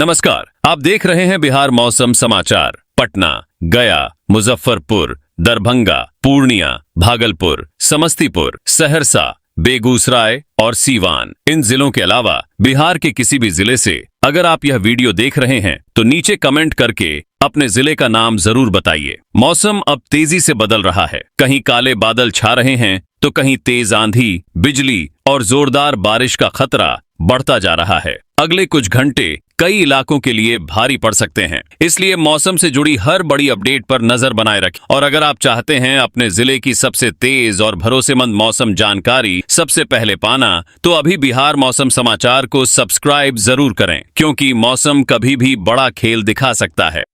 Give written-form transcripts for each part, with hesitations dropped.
नमस्कार, आप देख रहे हैं बिहार मौसम समाचार। पटना, गया, मुजफ्फरपुर, दरभंगा, पूर्णिया, भागलपुर, समस्तीपुर, सहरसा, बेगूसराय और सीवान, इन जिलों के अलावा बिहार के किसी भी जिले से अगर आप यह वीडियो देख रहे हैं तो नीचे कमेंट करके अपने जिले का नाम जरूर बताइए। मौसम अब तेजी से बदल रहा है। कहीं काले बादल छा रहे हैं तो कहीं तेज आंधी, बिजली और जोरदार बारिश का खतरा बढ़ता जा रहा है। अगले कुछ घंटे कई इलाकों के लिए भारी पड़ सकते हैं, इसलिए मौसम से जुड़ी हर बड़ी अपडेट पर नजर बनाए रखें। और अगर आप चाहते हैं अपने जिले की सबसे तेज और भरोसेमंद मौसम जानकारी सबसे पहले पाना, तो अभी बिहार मौसम समाचार को सब्सक्राइब जरूर करें, क्योंकि मौसम कभी भी बड़ा खेल दिखा सकता है।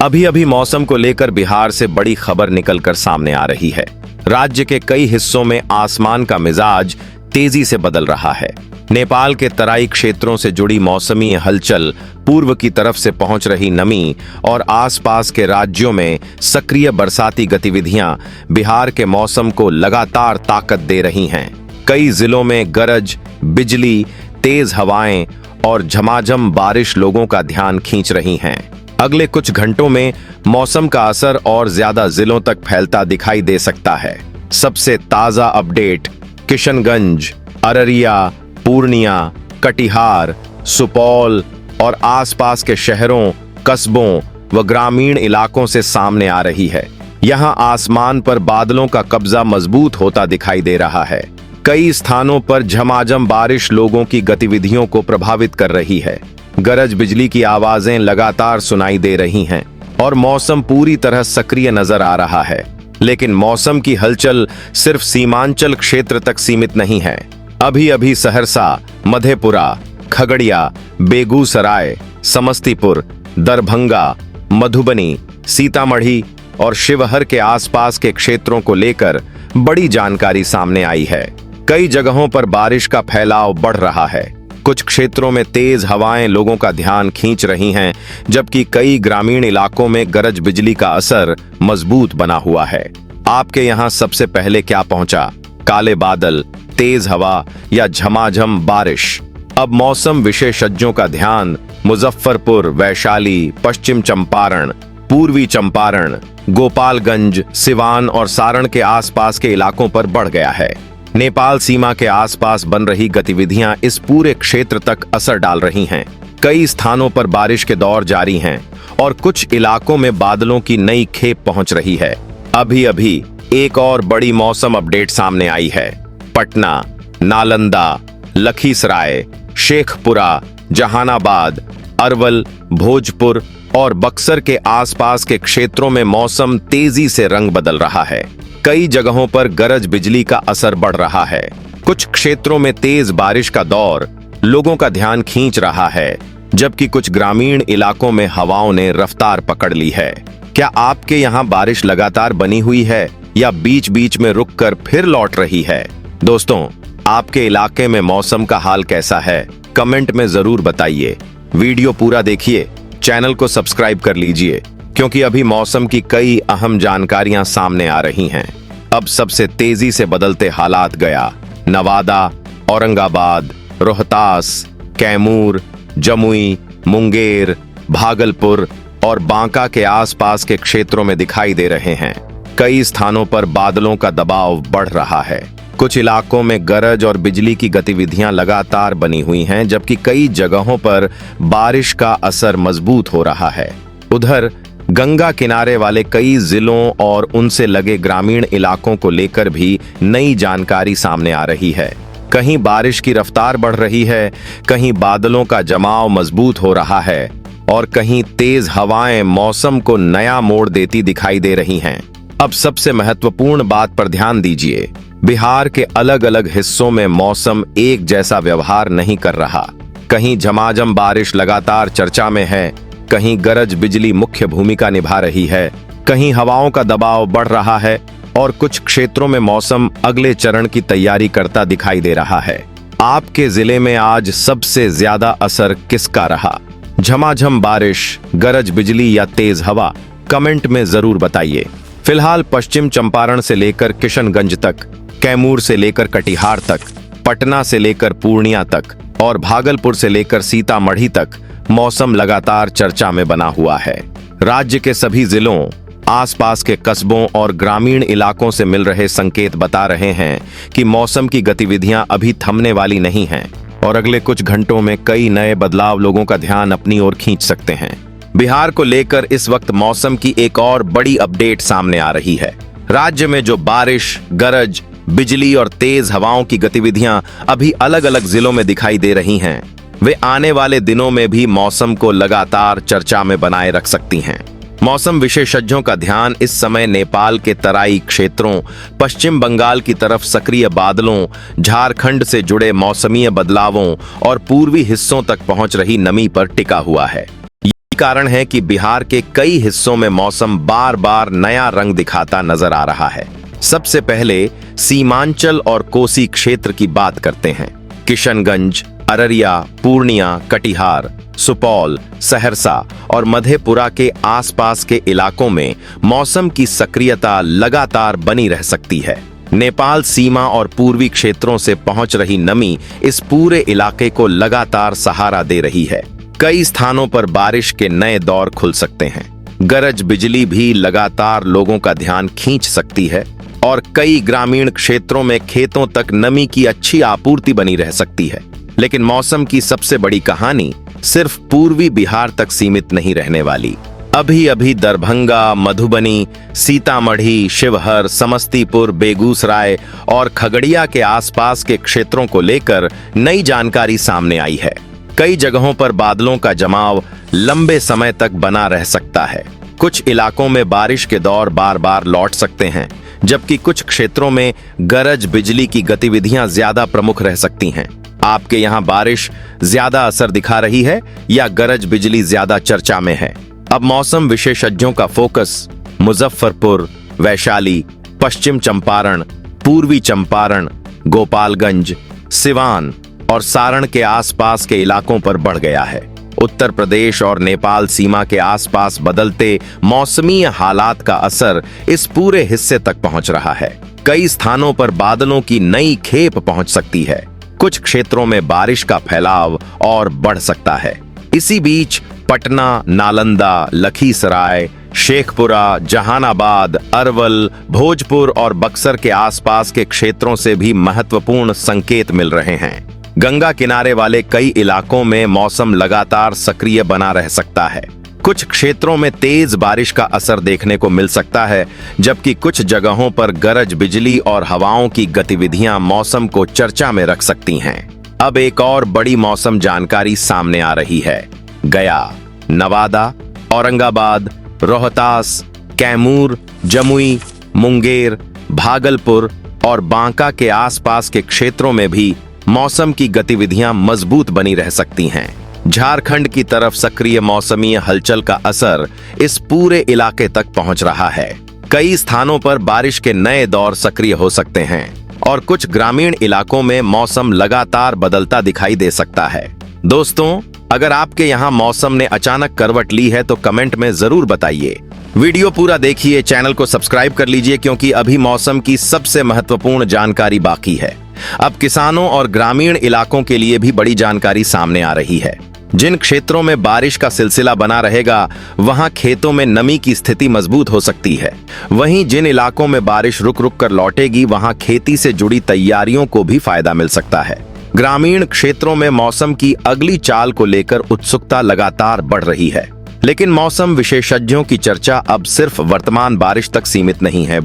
अभी अभी मौसम को लेकर बिहार से बड़ी खबर निकलकर सामने आ रही है। राज्य के कई हिस्सों में आसमान का मिजाज तेजी से बदल रहा है। नेपाल के तराई क्षेत्रों से जुड़ी मौसमी हलचल, पूर्व की तरफ से पहुंच रही नमी और आसपास के राज्यों में सक्रिय बरसाती गतिविधियां बिहार के मौसम को लगातार ताकत दे रही हैं। कई जिलों में गरज, बिजली, तेज हवाएं और झमाझम बारिश लोगों का ध्यान खींच रही हैं। अगले कुछ घंटों में मौसम का असर और ज्यादा जिलों तक फैलता दिखाई दे सकता है। सबसे ताजा अपडेट किशनगंज, अररिया, पूर्णिया, कटिहार, सुपौल और आसपास के शहरों, कस्बों व ग्रामीण इलाकों से सामने आ रही है। यहां आसमान पर बादलों का कब्जा मजबूत होता दिखाई दे रहा है। कई स्थानों पर झमाझम बारिश लोगों की गतिविधियों को प्रभावित कर रही है। गरज बिजली की आवाजें लगातार सुनाई दे रही हैं और मौसम पूरी तरह सक्रिय नजर आ रहा है। लेकिन मौसम की हलचल सिर्फ सीमांचल क्षेत्र तक सीमित नहीं है। अभी अभी सहरसा, मधेपुरा, खगड़िया, बेगूसराय, समस्तीपुर, दरभंगा, मधुबनी, सीतामढ़ी और शिवहर के आसपास के क्षेत्रों को लेकर बड़ी जानकारी सामने आई है। कई जगहों पर बारिश का फैलाव बढ़ रहा है। कुछ क्षेत्रों में तेज हवाएं लोगों का ध्यान खींच रही हैं, जबकि कई ग्रामीण इलाकों में गरज बिजली का असर मजबूत बना हुआ है। आपके यहां सबसे पहले क्या पहुंचा? काले बादल, तेज हवा या झमाझम बारिश? अब मौसम विशेषज्ञों का ध्यान मुजफ्फरपुर, वैशाली, पश्चिम चंपारण, पूर्वी चंपारण, गोपालगंज, सिवान और सारण के आसपास के इलाकों पर बढ़ गया है। नेपाल सीमा के आसपास बन रही गतिविधियां इस पूरे क्षेत्र तक असर डाल रही हैं। कई स्थानों पर बारिश के दौर जारी हैं और कुछ इलाकों में बादलों की नई खेप पहुंच रही है। अभी अभी एक और बड़ी मौसम अपडेट सामने आई है। पटना, नालंदा, लखीसराय, शेखपुरा, जहानाबाद, अरवल, भोजपुर और बक्सर के आसपास के क्षेत्रों में मौसम तेजी से रंग बदल रहा है। कई जगहों पर गरज बिजली का असर बढ़ रहा है। कुछ क्षेत्रों में तेज बारिश का दौर लोगों का ध्यान खींच रहा है, जबकि कुछ ग्रामीण इलाकों में हवाओं ने रफ्तार पकड़ ली है। क्या आपके यहाँ बारिश लगातार बनी हुई है या बीच बीच में रुककर फिर लौट रही है? दोस्तों, आपके इलाके में मौसम का हाल कैसा है? कमेंट में जरूर बताइए। वीडियो पूरा देखिए, चैनल को सब्सक्राइब कर लीजिए, क्योंकि अभी मौसम की कई अहम जानकारियां सामने आ रही हैं। अब सबसे तेजी से बदलते हालात गया, नवादा, औरंगाबाद, रोहतास, कैमूर, जमुई, मुंगेर, भागलपुर और बांका के आसपास के क्षेत्रों में दिखाई दे रहे हैं। कई स्थानों पर बादलों का दबाव बढ़ रहा है। कुछ इलाकों में गरज और बिजली की गतिविधियां लगातार बनी हुई हैं, जबकि कई जगहों पर बारिश का असर मजबूत हो रहा है। उधर गंगा किनारे वाले कई जिलों और उनसे लगे ग्रामीण इलाकों को लेकर भी नई जानकारी सामने आ रही है। कहीं बारिश की रफ्तार बढ़ रही है, कहीं बादलों का जमाव मजबूत हो रहा है और कहीं तेज हवाएं मौसम को नया मोड़ देती दिखाई दे रही हैं। अब सबसे महत्वपूर्ण बात पर ध्यान दीजिए। बिहार के अलग अलग हिस्सों में मौसम एक जैसा व्यवहार नहीं कर रहा। कहीं झमाझम बारिश लगातार चर्चा में है, कहीं गरज बिजली मुख्य भूमिका निभा रही है, कहीं हवाओं का दबाव बढ़ रहा है और कुछ क्षेत्रों में मौसम अगले चरण की तैयारी करता दिखाई दे रहा है। आपके जिले में आज सबसे ज्यादा असर किसका रहा? झमाझम बारिश, गरज बिजली या तेज हवा? कमेंट में जरूर बताइए। फिलहाल पश्चिम चंपारण से लेकर किशनगंज तक, कैमूर से लेकर कटिहार तक, पटना से लेकर पूर्णिया तक और भागलपुर से लेकर सीतामढ़ी तक मौसम लगातार चर्चा में बना हुआ है। राज्य के सभी जिलों, आसपास के कस्बों और ग्रामीण इलाकों से मिल रहे संकेत बता रहे हैं कि मौसम की गतिविधियां अभी थमने वाली नहीं हैं और अगले कुछ घंटों में कई नए बदलाव लोगों का ध्यान अपनी ओर खींच सकते हैं। बिहार को लेकर इस वक्त मौसम की एक और बड़ी अपडेट सामने आ रही है। राज्य में जो बारिश, गरज, बिजली और तेज हवाओं की गतिविधियां अभी अलग अलग जिलों में दिखाई दे रही हैं, वे आने वाले दिनों में भी मौसम को लगातार चर्चा में बनाए रख सकती हैं। मौसम विशेषज्ञों का ध्यान इस समय नेपाल के तराई क्षेत्रों, पश्चिम बंगाल की तरफ सक्रिय बादलों, झारखंड से जुड़े मौसमीय बदलावों और पूर्वी हिस्सों तक पहुंच रही नमी पर टिका हुआ है। यही कारण है कि बिहार के कई हिस्सों में मौसम बार बार नया रंग दिखाता नजर आ रहा है। सबसे पहले सीमांचल और कोसी क्षेत्र की बात करते हैं। किशनगंज, अररिया, पूर्णिया, कटिहार, सुपौल, सहरसा और मधेपुरा के आसपास के इलाकों में मौसम की सक्रियता लगातार बनी रह सकती है। नेपाल सीमा और पूर्वी क्षेत्रों से पहुंच रही नमी इस पूरे इलाके को लगातार सहारा दे रही है। कई स्थानों पर बारिश के नए दौर खुल सकते हैं। गरज बिजली भी लगातार लोगों का ध्यान खींच सकती है और कई ग्रामीण क्षेत्रों में खेतों तक नमी की अच्छी आपूर्ति बनी रह सकती है। लेकिन मौसम की सबसे बड़ी कहानी सिर्फ पूर्वी बिहार तक सीमित नहीं रहने वाली। अभी अभी दरभंगा, मधुबनी, सीतामढ़ी, शिवहर, समस्तीपुर, बेगूसराय और खगड़िया के आसपास के क्षेत्रों को लेकर नई जानकारी सामने आई है। कई जगहों पर बादलों का जमाव लंबे समय तक बना रह सकता है। कुछ इलाकों में बारिश के दौर बार बार लौट सकते हैं, जबकि कुछ क्षेत्रों में गरज बिजली की गतिविधियां ज्यादा प्रमुख रह सकती हैं। आपके यहाँ बारिश ज्यादा असर दिखा रही है या गरज बिजली ज्यादा चर्चा में है? अब मौसम विशेषज्ञों का फोकस मुजफ्फरपुर, वैशाली, पश्चिम चंपारण, पूर्वी चंपारण, गोपालगंज, सिवान और सारण के आसपास के इलाकों पर बढ़ गया है। उत्तर प्रदेश और नेपाल सीमा के आसपास बदलते मौसमी हालात का असर इस पूरे हिस्से तक पहुंच रहा है। कई स्थानों पर बादलों की नई खेप पहुंच सकती है। कुछ क्षेत्रों में बारिश का फैलाव और बढ़ सकता है। इसी बीच पटना, नालंदा, लखीसराय, शेखपुरा, जहानाबाद, अरवल, भोजपुर और बक्सर के आसपास के क्षेत्रों से भी महत्वपूर्ण संकेत मिल रहे हैं। गंगा किनारे वाले कई इलाकों में मौसम लगातार सक्रिय बना रह सकता है। कुछ क्षेत्रों में तेज बारिश का असर देखने को मिल सकता है, जबकि कुछ जगहों पर गरज बिजली और हवाओं की गतिविधियां मौसम को चर्चा में रख सकती हैं। अब एक और बड़ी मौसम जानकारी सामने आ रही है। गया, नवादा, औरंगाबाद, रोहतास, कैमूर, जमुई, मुंगेर, भागलपुर और बांका के आसपास के क्षेत्रों में भी मौसम की गतिविधियां मजबूत बनी रह सकती हैं। झारखंड की तरफ सक्रिय मौसमी हलचल का असर इस पूरे इलाके तक पहुंच रहा है। कई स्थानों पर बारिश के नए दौर सक्रिय हो सकते हैं और कुछ ग्रामीण इलाकों में मौसम लगातार बदलता दिखाई दे सकता है। दोस्तों, अगर आपके यहाँ मौसम ने अचानक करवट ली है तो कमेंट में जरूर बताइए। वीडियो पूरा देखिए, चैनल को सब्सक्राइब कर लीजिए क्योंकि अभी मौसम की सबसे महत्वपूर्ण जानकारी बाकी है। अब किसानों और ग्रामीण इलाकों के लिए भी बड़ी जानकारी सामने आ रही है। जिन क्षेत्रों में बारिश का सिलसिला बना रहेगा, वहां खेतों में नमी की स्थिति मजबूत हो सकती है। वहीं जिन इलाकों में बारिश रुक रुक कर लौटेगी, वहां खेती से जुड़ी तैयारियों को भी फायदा मिल सकता है। ग्रामीण क्षेत्रों में मौसम की अगली चाल को लेकर उत्सुकता लगातार बढ़ रही है, लेकिन मौसम विशेषज्ञों की चर्चा अब सिर्फ वर्तमान बारिश तक सीमित नहीं है।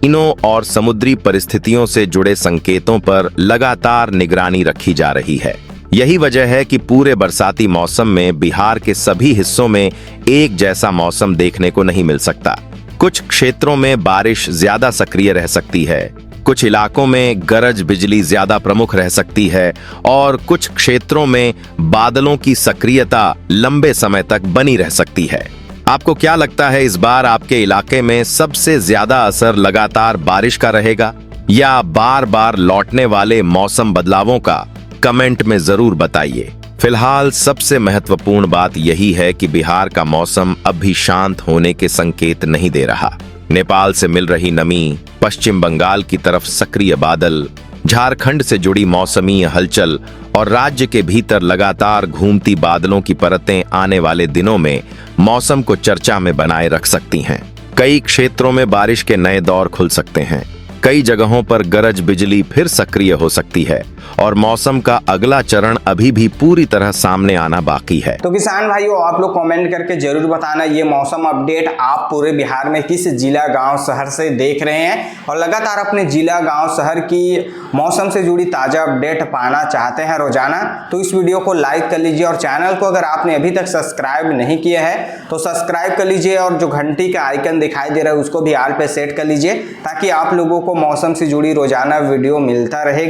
इनों और समुद्री परिस्थितियों से जुड़े संकेतों पर लगातार निगरानी रखी जा रही है। यही वजह है कि पूरे बरसाती मौसम में बिहार के सभी हिस्सों में एक जैसा मौसम देखने को नहीं मिल सकता। कुछ क्षेत्रों में बारिश ज्यादा सक्रिय रह सकती है, कुछ इलाकों में गरज बिजली ज्यादा प्रमुख रह सकती है और कुछ क्षेत्रों में बादलों की सक्रियता लंबे समय तक बनी रह सकती है। आपको क्या लगता है, इस बार आपके इलाके में सबसे ज्यादा असर लगातार बारिश का रहेगा या बार बार लौटने वाले मौसम बदलावों का? कमेंट में जरूर बताइए। फिलहाल सबसे महत्वपूर्ण बात यही है कि बिहार का मौसम अब भी शांत होने के संकेत नहीं दे रहा। नेपाल से मिल रही नमी, पश्चिम बंगाल की तरफ सक्रिय बादल झारखंड से जुड़ी मौसमी हलचल और राज्य के भीतर लगातार घूमती बादलों की परतें आने वाले दिनों में मौसम को चर्चा में बनाए रख सकती हैं। कई क्षेत्रों में बारिश के नए दौर खुल सकते हैं। कई जगहों पर गरज बिजली फिर सक्रिय हो सकती है और मौसम का अगला चरण अभी भी पूरी तरह सामने आना बाकी है। तो किसान भाइयों, आप लोग कमेंट करके जरूर बताना ये मौसम अपडेट आप पूरे बिहार में किस जिला, गांव, शहर से देख रहे हैं और लगातार अपने जिला, गांव, शहर की मौसम से जुड़ी ताजा अपडेट पाना चाहते हैं रोजाना, तो इस वीडियो को लाइक कर लीजिए और चैनल को अगर आपने अभी तक सब्सक्राइब नहीं किया है तो सब्सक्राइब कर लीजिए और जो घंटी का आइकन दिखाई दे रहा है उसको भी ऑल पे सेट कर लीजिए ताकि आप लोगों को मौसम से जुड़ी रोजाना वीडियो मिलता रहेगा।